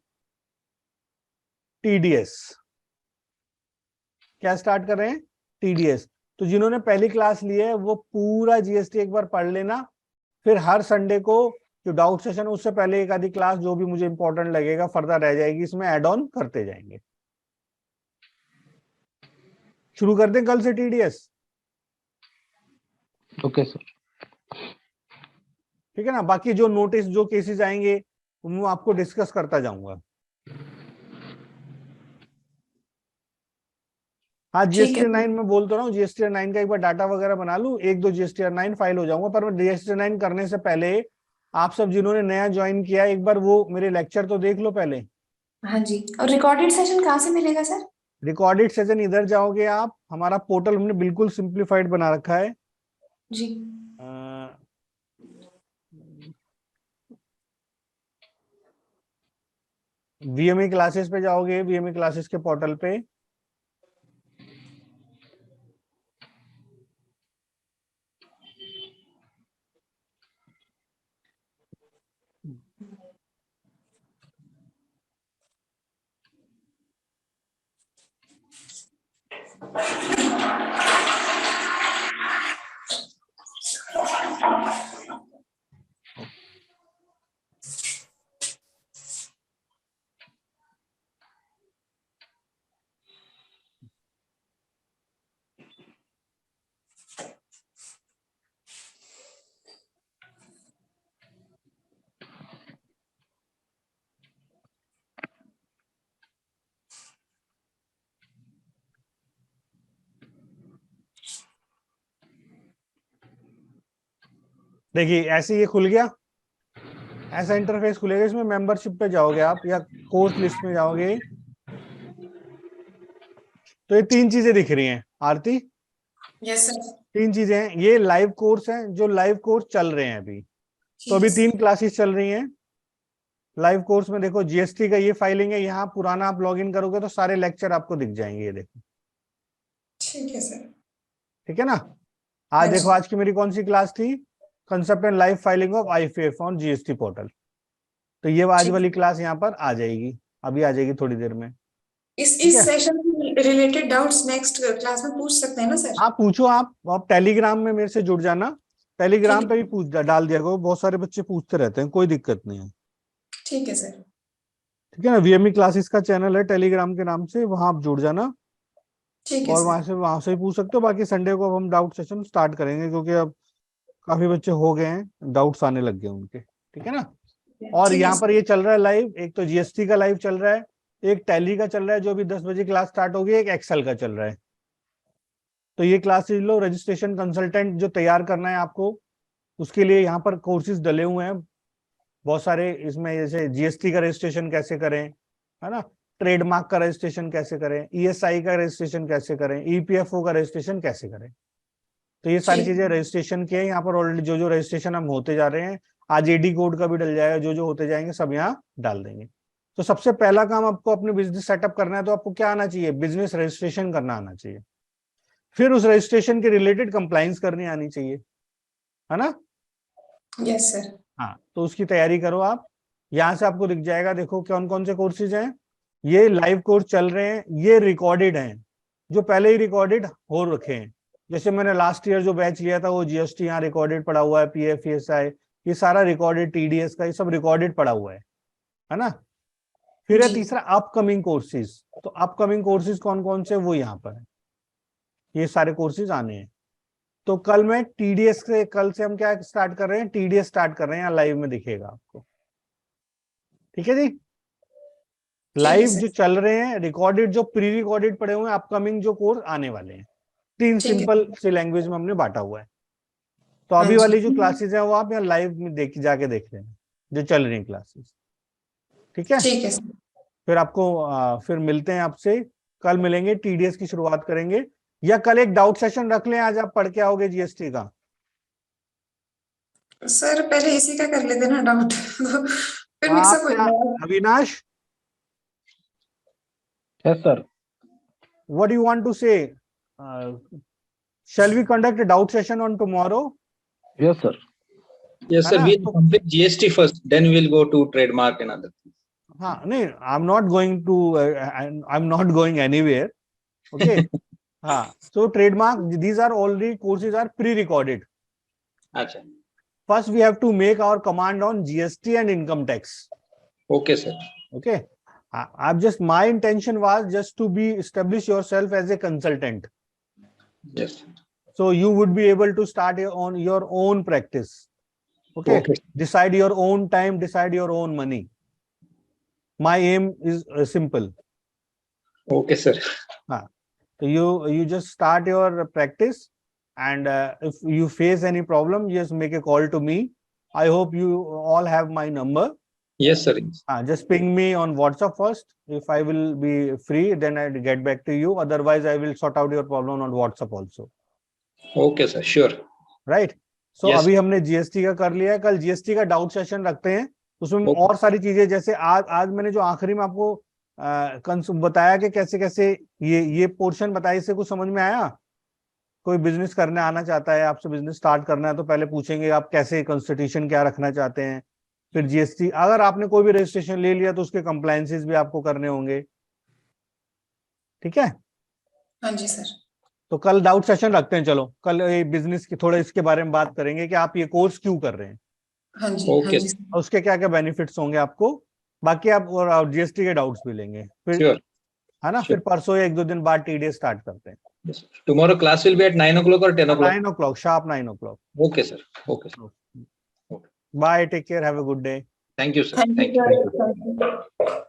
टीडीएस। क्या स्टार्ट कर रहे हैं, टीडीएस। तो जिन्होंने पहली क्लास ली है वो पूरा जीएसटी एक बार पढ़ लेना, फिर हर संडे को जो डाउट सेशन है उससे पहले एक आधी क्लास जो भी मुझे इंपॉर्टेंट लगेगा फर्दर रह जाएगी, इसमें ऐड ऑन करते जाएंगे। शुरू कर दें कल से टीडीएस। Okay sir. ठीक है ना, बाकी जो नोटिस जो केसेस आएंगे वो आपको डिस्कस करता जाऊंगा। हाँ, ठीक जीएसटी है 9 में बोलता रहा हूँ, जीएसटी 9 का एक बार डाटा वगैरह बना लूं, एक दो जीएसटी 9 फाइल हो जाऊंगा। पर जीएसटी 9 करने से पहले आप सब जिन्होंने नया ज्वाइन किया एक बार वो मेरे लेक्चर तो देख लो पहले। हाँ जी। और रिकॉर्डेड सेशन कहाँ से मिलेगा सर? रिकॉर्डेड सेशन इधर जाओगे आप, हमारा पोर्टल हमने बिल्कुल सिंप्लीफाइड बना रखा है। जी। वीएमए क्लासेस पे जाओगे, वीएमए क्लासेस के पोर्टल पे देखिए ऐसे ये खुल गया, ऐसा इंटरफेस खुलेगा। इसमें मेंबरशिप पे जाओगे आप या कोर्स लिस्ट में जाओगे, तो ये तीन चीजें दिख रही हैं आरती। Yes sir. तीन चीजें हैं, ये लाइव कोर्स हैं जो लाइव कोर्स चल रहे हैं अभी। तो अभी 3 क्लासेस चल रही हैं लाइव कोर्स में। देखो जीएसटी का ये फाइलिंग है, यहाँ पुराना आप लॉगिन करोगे तो सारे लेक्चर आपको दिख जाएंगे, ये देखो। ठीक है सर। ठीक है ना। आज देखो आज की मेरी कौन सी क्लास थी, concept and live filing of IPF on GST portal. तो ये आज वाली क्लास यहाँ पर आ जाएगी, अभी आ जाएगी थोड़ी देर में। इस सेशन से रिलेटेड डाउट्स नेक्स्ट क्लास में पूछ सकते हैं ना सर? हाँ पूछो, आप टेलीग्राम में मेरे से जुड़ जाना, टेलीग्राम ठीक पे भी पूछ डाल दिया करो, बहुत सारे बच्चे पूछते रहते हैं, कोई दिक्कत नहीं है। ठीक है सर। ठीक है ना, वीएमई क्लासेस का चैनल है टेलीग्राम के नाम से, वहां आप जुड़ जाना ठीक है और सर। वहां से ही पूछ सकते हो। बाकी संडे को अब हम डाउट सेशन स्टार्ट करेंगे, क्योंकि अब काफी बच्चे हो गए हैं, डाउट्स आने लग गए उनके। ठीक है ना। और ठीक है यहाँ सर। पर ये चल रहा है लाइव, एक तो जीएसटी का लाइव चल रहा है, एक टैली का चल रहा है जो अभी 10 बजे क्लास स्टार्ट होगी, एक एक्सेल का चल रहा है। तो ये क्लासेस लो, रजिस्ट्रेशन कंसल्टेंट जो तैयार करना है आपको, उसके लिए यहाँ पर कोर्सेज डले हुए हैं बहुत सारे। इसमें जैसे जीएसटी का रजिस्ट्रेशन कैसे करें, है ना, ट्रेडमार्क का रजिस्ट्रेशन कैसे करें, ईएसआई का रजिस्ट्रेशन कैसे करें, ईपीएफओ का रजिस्ट्रेशन कैसे करें। तो ये सारी चीजें रजिस्ट्रेशन के यहाँ पर ऑलरेडी जो रजिस्ट्रेशन हम होते जा रहे हैं, आज एडी कोड का भी डल जाएगा, जो होते जाएंगे सब यहाँ डाल देंगे। तो सबसे पहला काम आपको अपने बिजनेस सेटअप करना है, तो आपको क्या आना चाहिए, बिजनेस रजिस्ट्रेशन करना आना चाहिए। फिर उस रजिस्ट्रेशन के रिलेटेड कंप्लाइंस करनी आनी चाहिए, है ना। Yes sir. हाँ, तो उसकी तैयारी करो आप। यहाँ से आपको दिख जाएगा, देखो कौन कौन से कोर्सेज हैं। ये लाइव कोर्स चल रहे हैं, ये रिकॉर्डेड हैं, जो पहले ही रिकॉर्डेड हो रखे हैं। जैसे मैंने लास्ट ईयर जो बैच लिया था वो जीएसटी यहाँ रिकॉर्डेड पड़ा हुआ है, पीएफ ईएसआई ये सारा रिकॉर्डेड, टीडीएस का ये सब रिकॉर्डेड पड़ा हुआ है ना। फिर है तीसरा अपकमिंग कोर्सेज। तो अपकमिंग कोर्सेज कौन कौन से, वो यहाँ पर है, ये सारे कोर्सेज आने हैं। तो कल मैं टीडीएस से, कल से हम क्या स्टार्ट कर रहे हैं, टीडीएस स्टार्ट कर रहे हैं, यहाँ लाइव में दिखेगा आपको। ठीक है जी। लाइव जो चल रहे हैं, रिकॉर्डेड जो प्री रिकॉर्डेड पड़े हुए हैं, अपकमिंग जो कोर्स आने वाले हैं। 3 सिंपल से लैंग्वेज में हमने बांटा हुआ है। तो अभी वाली जो क्लासेस है वो आप यहाँ लाइव में जाके देख लेना, जो चल रही क्लासेस। ठीक है। ठीक है। फिर आपको फिर मिलते हैं आपसे, कल मिलेंगे, टीडीएस की शुरुआत करेंगे। या कल एक डाउट सेशन रख लें, आज आप पढ़ के आओगे जीएसटी का। सर पहले इसी का कर लेते ना डाउट फिर मिक्सअप हो जाएगा। Avinash, Yes, sir. what do you want to say? Shall we conduct a doubt session on tomorrow? Yes, sir. Yes, है sir. ना? We'll तो- complete GST first, then we'll go to trademark and other things. हाँ नहीं, I'm not going to I'm not going anywhere. Okay. हाँ, so trademark, these are already courses are pre-recorded. Acha. First we have to make our command on GST and income tax. Okay, sir. Okay. I've just, my intention was just to be establish yourself as a consultant. Yes. So you would be able to start your own practice. Okay. Okay. Decide your own time, decide your own money. My aim is simple. Okay, sir. So you just start your practice, and if you face any problem, just make a call to me. I hope you all have my number. Yes, sir. Just ping me on WhatsApp first. If I will be free, then I'll get back to you. Otherwise, I will sort out your problem on WhatsApp also. Okay, sir. Sure. Right? So Yes. अभी हमने GST का कर लिया है, कल GST का doubt session रखते हैं, उसमें Okay. और सारी चीजें, जैसे आज मैंने जो आखिरी में आपको बताया कि कैसे कैसे ये पोर्शन बताया, इससे कुछ समझ में आया? कोई बिजनेस करने आना चाहता है, आपसे बिजनेस स्टार्ट करना है, तो पहले पूछेंगे आप कैसे कॉन्स्टिट्यूशन क्या रखना चाहते हैं, फिर GST, अगर आपने कोई भी रजिस्ट्रेशन ले लिया तो उसके कंप्लायंसेस भी आपको करने होंगे। ठीक है? हाँ जी सर। तो कल डाउट सेशन रखते हैं। चलो कल ये बिजनेस की थोड़ा इसके बारे में बात करेंगे कि आप ये कोर्स क्यों कर रहे हैं, हाँ जी। Okay. हाँ जी सर। और उसके क्या क्या बेनिफिट्स होंगे आपको, बाकी आप और GST के डाउट्स भी लेंगे फिर, Sure. है ना? Sure. फिर परसों या 1-2 दिन बाद TDS स्टार्ट करते हैं। Yes. Tomorrow class will be at 9 o'clock or 10 o'clock? 9 o'clock, sharp 9 o'clock. Okay, sir. Okay, sir. Bye, take care, have a good day. Thank you, sir. Thank Thank you you. sir। Thank you।